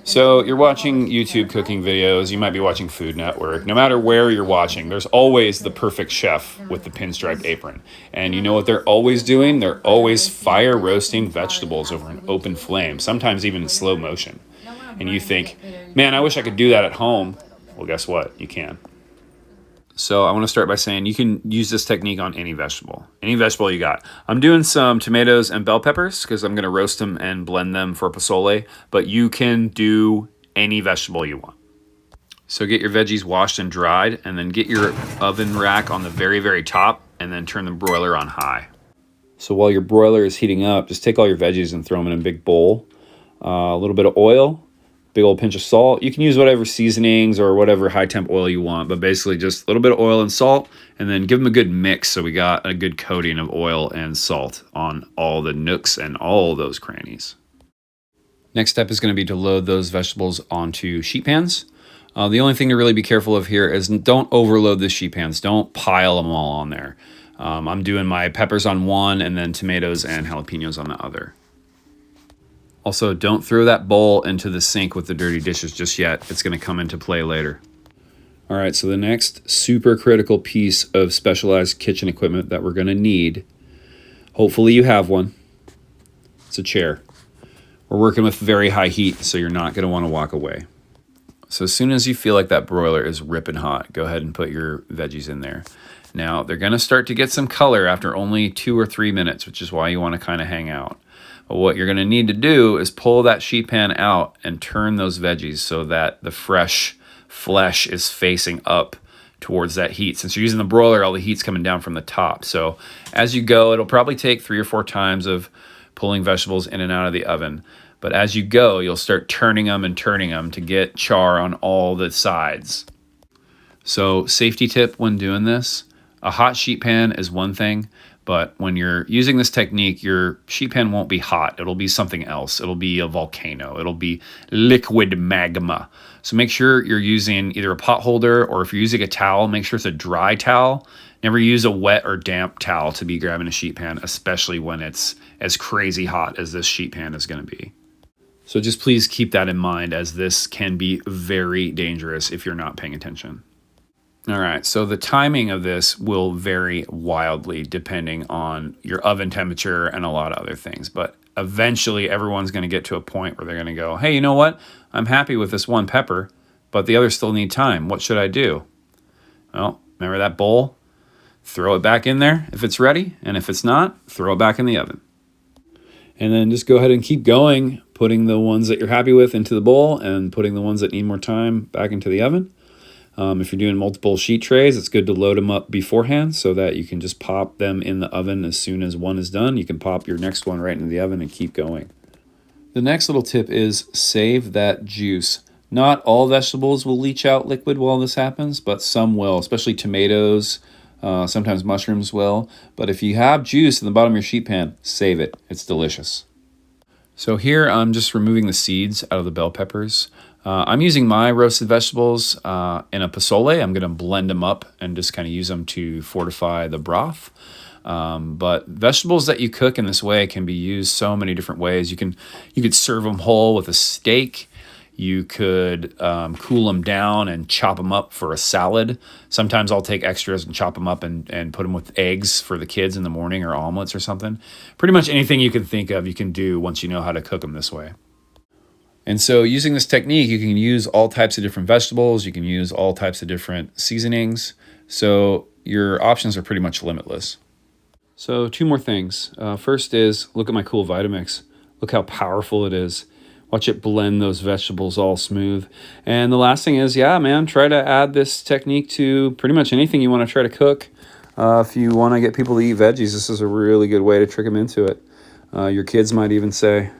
So you're watching YouTube cooking videos, you might be watching Food Network. No matter where you're watching, there's always the perfect chef with the pinstripe apron. And you know what they're always doing? They're always fire roasting vegetables over an open flame, sometimes even in slow motion. And you think, man, I wish I could do that at home. Well, guess what? You can. So I want to start by saying you can use this technique on any vegetable you got. I'm doing some tomatoes and bell peppers because I'm going to roast them and blend them for pozole, but you can do any vegetable you want. So get your veggies washed and dried, and then get your oven rack on the very, very top, and then turn the broiler on high. So while your broiler is heating up, just take all your veggies and throw them in a big bowl. A little bit of oil, big old pinch of salt. You can use whatever seasonings or whatever high temp oil you want, but basically just a little bit of oil and salt, and then give them a good mix so we got a good coating of oil and salt on all the nooks and all those crannies. Next step is going to be to load those vegetables onto sheet pans. The only thing to really be careful of here is don't overload the sheet pans. Don't pile them all on there. I'm doing my peppers on one and then tomatoes and jalapenos on the other. Also, don't throw that bowl into the sink with the dirty dishes just yet. It's going to come into play later. All right, so the next super critical piece of specialized kitchen equipment that we're going to need, hopefully you have one, it's a chair. We're working with very high heat, so you're not going to want to walk away. So as soon as you feel like that broiler is ripping hot, go ahead and put your veggies in there. Now, they're going to start to get some color after only 2 or 3 minutes, which is why you want to kind of hang out. But what you're going to need to do is pull that sheet pan out and turn those veggies so that the fresh flesh is facing up towards that heat. Since you're using the broiler, all the heat's coming down from the top. So as you go, it'll probably take 3 or 4 times of pulling vegetables in and out of the oven. But as you go, you'll start turning them and turning them to get char on all the sides. So safety tip when doing this, a hot sheet pan is one thing, but when you're using this technique, your sheet pan won't be hot. It'll be something else. It'll be a volcano. It'll be liquid magma. So make sure you're using either a pot holder, or if you're using a towel, make sure it's a dry towel. Never use a wet or damp towel to be grabbing a sheet pan, especially when it's as crazy hot as this sheet pan is going to be. So just please keep that in mind, as this can be very dangerous if you're not paying attention. All right, so the timing of this will vary wildly depending on your oven temperature and a lot of other things. But eventually everyone's going to get to a point where they're going to go, hey, you know what? I'm happy with this one pepper, but the others still need time. What should I do? Well, remember that bowl? Throw it back in there if it's ready, and if it's not, throw it back in the oven. And then just go ahead and keep going, putting the ones that you're happy with into the bowl and putting the ones that need more time back into the oven. If you're doing multiple sheet trays, it's good to load them up beforehand so that you can just pop them in the oven as soon as one is done. You can pop your next one right into the oven and keep going. The next little tip is save that juice. Not all vegetables will leach out liquid while this happens, but some will, especially tomatoes. Sometimes mushrooms will. But if you have juice in the bottom of your sheet pan, save it. It's delicious. So here I'm just removing the seeds out of the bell peppers. I'm using my roasted vegetables in a pozole. I'm going to blend them up and just kind of use them to fortify the broth. But vegetables that you cook in this way can be used so many different ways. You could serve them whole with a steak. You could cool them down and chop them up for a salad. Sometimes I'll take extras and chop them up and put them with eggs for the kids in the morning, or omelets or something. Pretty much anything you can think of, you can do once you know how to cook them this way. And so using this technique, you can use all types of different vegetables. You can use all types of different seasonings. So your options are pretty much limitless. So 2 more things. First is, look at my cool Vitamix. Look how powerful it is. Watch it blend those vegetables all smooth. And the last thing is, yeah, man, try to add this technique to pretty much anything you want to try to cook. If you want to get people to eat veggies, this is a really good way to trick them into it. Your kids might even say,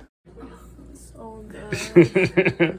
so good.